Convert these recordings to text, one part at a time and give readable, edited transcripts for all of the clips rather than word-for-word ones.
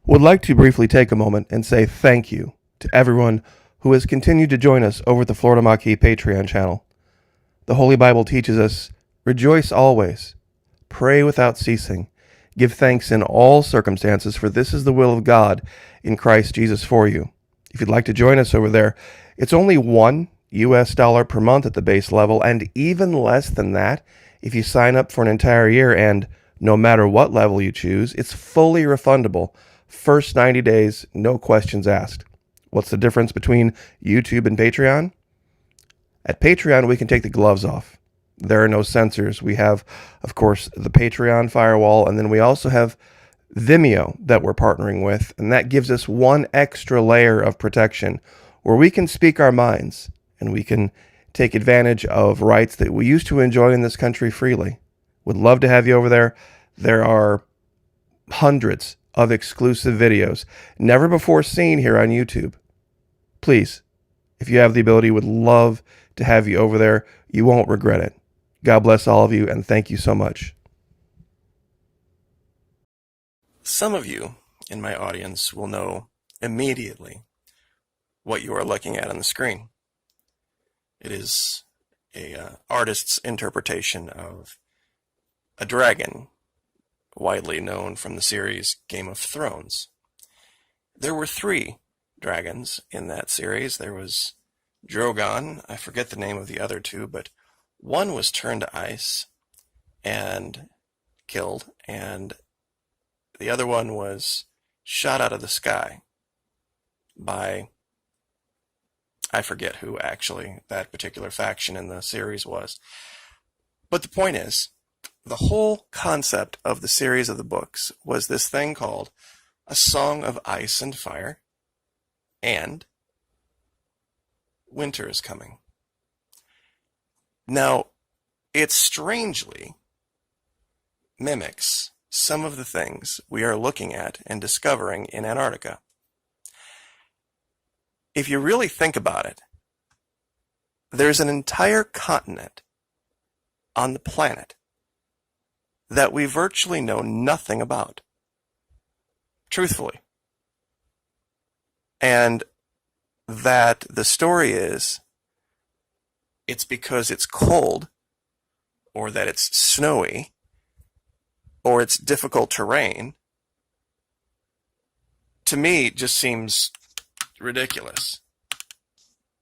Would like to briefly take a moment and say thank you to everyone who has continued to join us over at the Florida Maquis Patreon channel. The Holy Bible teaches us, rejoice always, pray without ceasing, give thanks in all circumstances, for this is the will of God in Christ Jesus for you. If you'd like to join us over there, it's only $1 per month at the base level, and even less than that if you sign up for an entire year, and no matter what level you choose, it's fully refundable. First 90 days, no questions asked. What's the difference between YouTube and Patreon? At Patreon, we can take the gloves off. There are no censors. We have, of course, the Patreon firewall, and then we also have Vimeo that we're partnering with, and that gives us one extra layer of protection where we can speak our minds and we can take advantage of rights that we used to enjoy in this country freely. Would love to have you over there. There are hundreds of exclusive videos never before seen here on YouTube. Please, if you have the ability, would love to have you over there. You won't regret it. God bless all of you, and thank you so much. Some of you in my audience will know immediately what you are looking at on the screen. It is an artist's interpretation of a dragon, widely known from the series Game of Thrones. There were 3 dragons in that series. There was Drogon, I forget the name of the other 2, but one was turned to ice and killed, and the other one was shot out of the sky by, I forget who actually that particular faction in the series was. But the point is, the whole concept of the series of the books was this thing called A Song of Ice and Fire, and winter is coming. Now, it strangely mimics some of the things we are looking at and discovering in Antarctica. If you really think about it, there's an entire continent on the planet that we virtually know nothing about, truthfully. And that the story is, it's because it's cold, or that it's snowy, or it's difficult terrain, to me just seems ridiculous.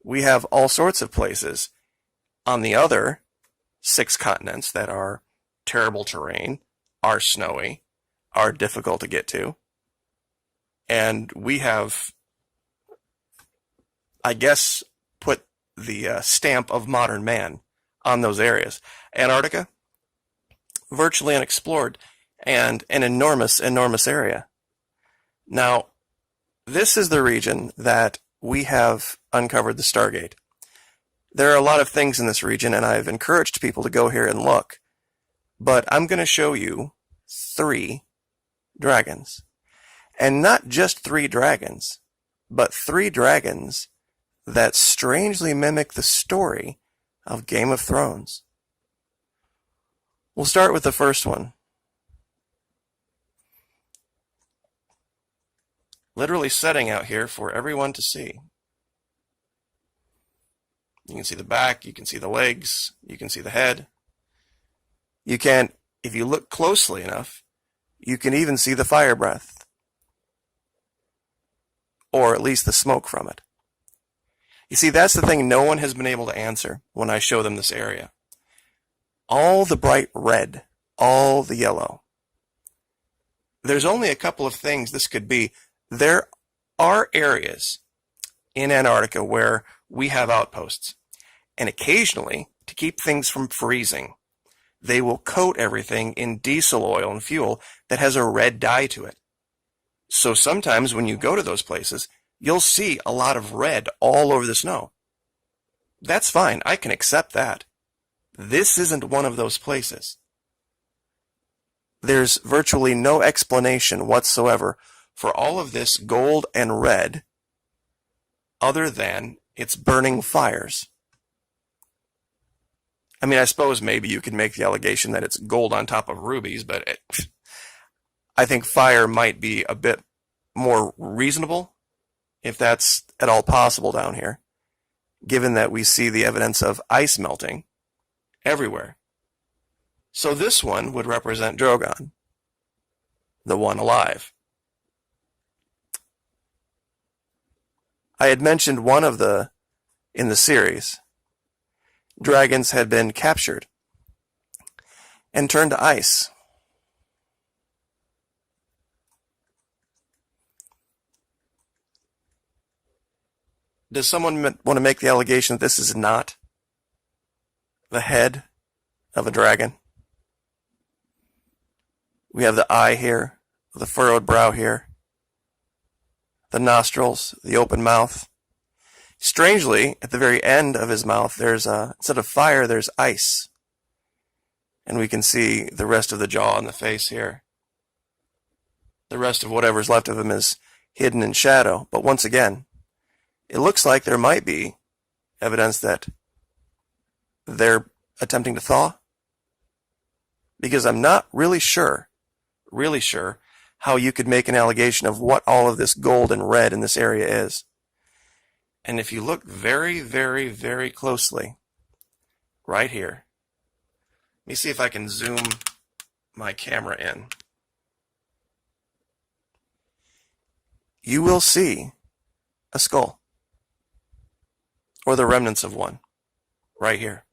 We have all sorts of places on the other 6 continents that are terrible terrain, are snowy, are difficult to get to. And we have, I guess, put the stamp of modern man on those areas. Antarctica, virtually unexplored, and an enormous, enormous area. Now, this is the region that we have uncovered the Stargate. There are a lot of things in this region, and I've encouraged people to go here and look. But I'm going to show you 3 dragons. And not just 3 dragons, but 3 dragons that strangely mimic the story of Game of Thrones. We'll start with the first one. Literally setting out here for everyone to see. You can see the back, you can see the legs, you can see the head. You can, if you look closely enough, you can even see the fire breath, or at least the smoke from it. You see, that's the thing no one has been able to answer when I show them this area. All the bright red, all the yellow. There's only a couple of things this could be. There are areas in Antarctica where we have outposts, and occasionally, to keep things from freezing, they will coat everything in diesel oil and fuel that has a red dye to it. So sometimes when you go to those places, you'll see a lot of red all over the snow. That's fine. I can accept that. This isn't one of those places. There's virtually no explanation whatsoever for all of this gold and red other than it's burning fires. I mean, I suppose maybe you could make the allegation that it's gold on top of rubies, but I think fire might be a bit more reasonable, if that's at all possible down here, given that we see the evidence of ice melting everywhere. So this one would represent Drogon, the one alive. I had mentioned one of in the series, dragons had been captured and turned to ice. Does someone want to make the allegation that this is not the head of a dragon? We have the eye here, the furrowed brow here, the nostrils, the open mouth. Strangely, at the very end of his mouth, there's instead of fire, there's ice. And we can see the rest of the jaw and the face here. The rest of whatever's left of him is hidden in shadow. But once again, it looks like there might be evidence that they're attempting to thaw. Because I'm not really sure how you could make an allegation of what all of this gold and red in this area is. And if you look very, very, very closely, right here, let me see if I can zoom my camera in. You will see a skull, or the remnants of one, right here.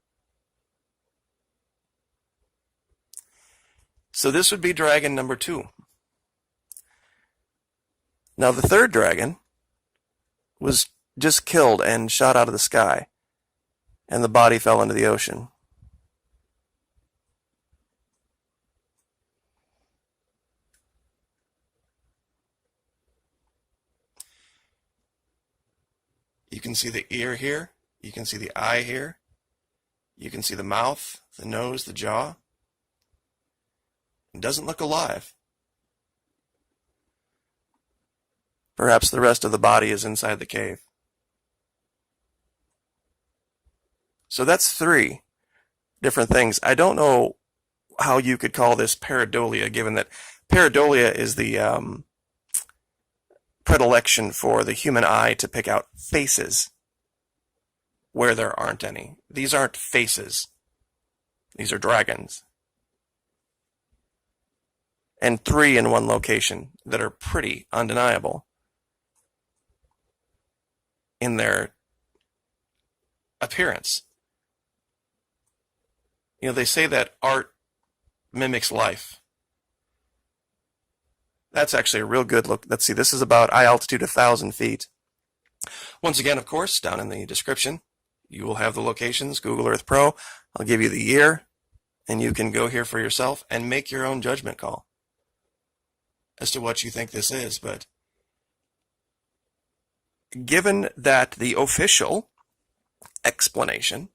So this would be dragon number 2. Now the third dragon was just killed and shot out of the sky, and the body fell into the ocean. You can see the ear here, you can see the eye here, you can see the mouth, the nose, the jaw. It doesn't look alive. Perhaps the rest of the body is inside the cave. So that's 3 different things. I don't know how you could call this pareidolia, given that pareidolia is the predilection for the human eye to pick out faces where there aren't any. These aren't faces. These are dragons. And 3 in one location that are pretty undeniable in their appearance. You know, they say that art mimics life. That's actually a real good look. Let's see, this is about eye altitude 1,000 feet. Once again, of course, down in the description, you will have the locations, Google Earth Pro. I'll give you the year, and you can go here for yourself and make your own judgment call as to what you think this is. But given that the official explanation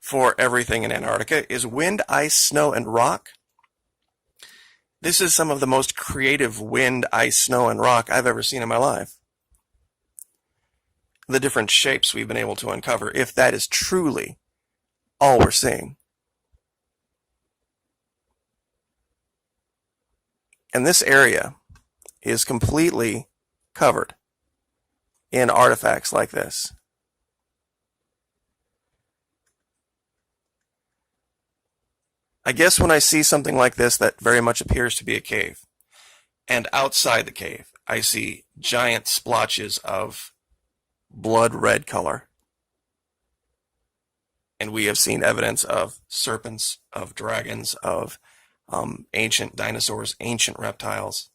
for everything in Antarctica is wind, ice, snow, and rock, this is some of the most creative wind, ice, snow, and rock I've ever seen in my life. The different shapes we've been able to uncover, if that is truly all we're seeing. And this area is completely covered in artifacts like this. I guess when I see something like this that very much appears to be a cave, and outside the cave I see giant splotches of blood red color, and we have seen evidence of serpents, of dragons, of ancient dinosaurs, ancient reptiles,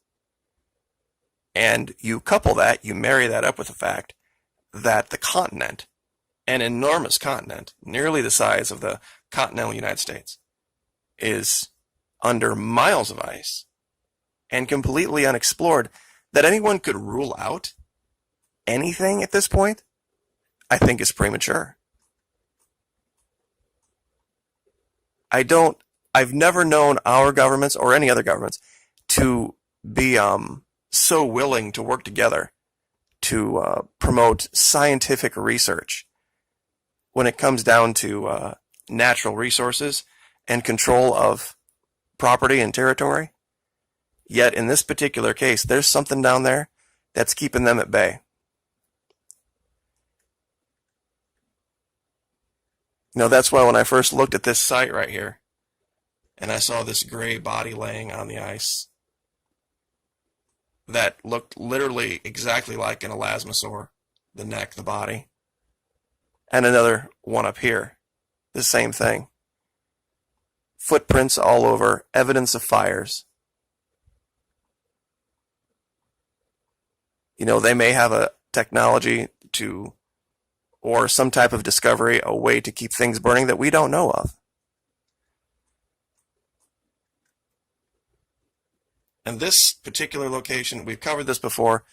and you couple that, you marry that up with the fact that the continent, an enormous continent, nearly the size of the continental United States, is under miles of ice and completely unexplored, that anyone could rule out anything at this point, I think is premature. I've never known our governments or any other governments to be so willing to work together to promote scientific research when it comes down to natural resources and control of property and territory. Yet in this particular case, there's something down there that's keeping them at bay. That's why when I first looked at this site right here, and I saw this gray body laying on the ice that looked literally exactly like an elasmosaur, the neck, the body, and another one up here, the same thing. Footprints all over, evidence of fires. They may have a technology or some type of discovery, a way to keep things burning that we don't know of. And this particular location, we've covered this before,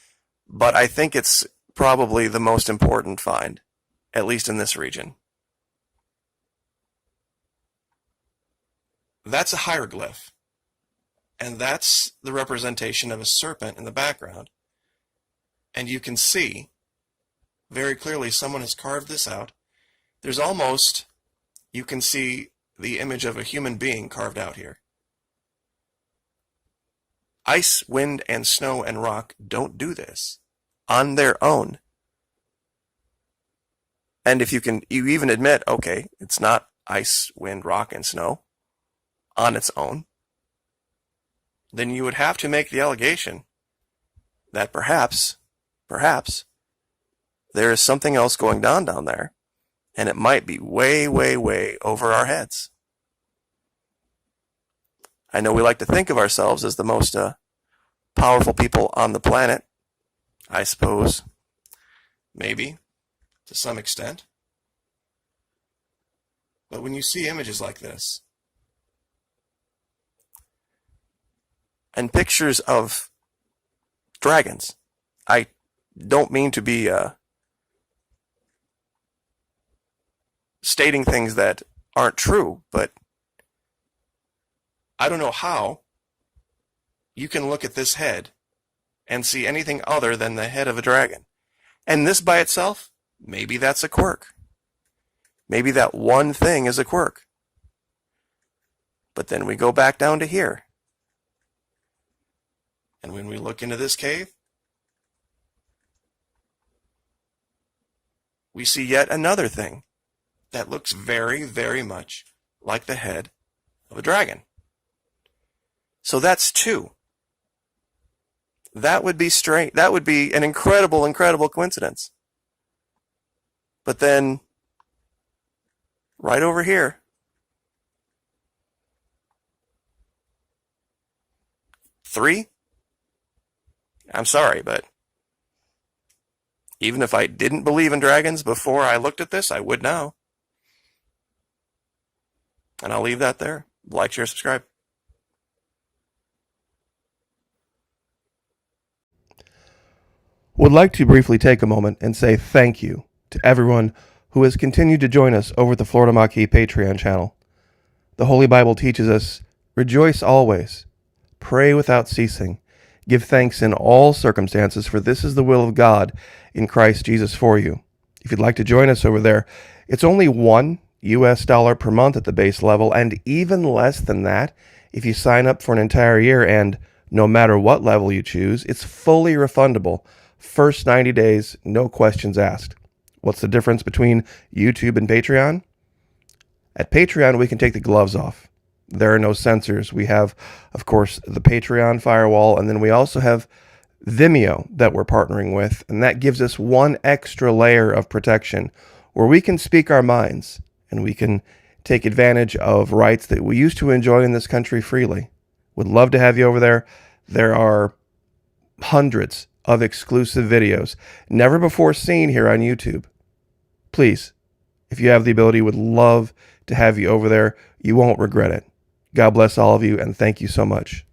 but I think it's probably the most important find, at least in this region. That's a hieroglyph, and that's the representation of a serpent in the background. And you can see very clearly someone has carved this out. You can see the image of a human being carved out here. Ice, wind, and snow and rock don't do this on their own. And if you even admit, okay, it's not ice, wind, rock, and snow on its own, then you would have to make the allegation that perhaps there is something else going on down there, and it might be way, way, way over our heads. I know we like to think of ourselves as the most powerful people on the planet. I suppose, maybe, to some extent. But when you see images like this, and pictures of dragons, I don't mean to be stating things that aren't true, but I don't know how you can look at this head and see anything other than the head of a dragon. And this by itself, maybe that's a quirk. Maybe that one thing is a quirk. But then we go back down to here. And when we look into this cave, we see yet another thing that looks very, very much like the head of a dragon. So that's two. That would be strange. That would be an incredible, incredible coincidence. But then, right over here, three? I'm sorry, but even if I didn't believe in dragons before I looked at this, I would now. And I'll leave that there. Like, share, subscribe. Would like to briefly take a moment and say thank you to everyone who has continued to join us over at the Florida Maquis Patreon channel. The Holy Bible teaches us, rejoice always, pray without ceasing, give thanks in all circumstances, for this is the will of God in Christ Jesus for you. If you'd like to join us over there, it's only $1 per month at the base level, and even less than that if you sign up for an entire year, and no matter what level you choose, it's fully refundable. First 90 days, no questions asked. What's the difference between YouTube and Patreon? At Patreon, we can take the gloves off. There are no censors. We have, of course, the Patreon firewall, and then we also have Vimeo that we're partnering with, and that gives us one extra layer of protection where we can speak our minds and we can take advantage of rights that we used to enjoy in this country freely. Would love to have you over there. There are hundreds of exclusive videos never before seen here on YouTube. Please, if you have the ability, would love to have you over there. You won't regret it. God bless all of you, and thank you so much.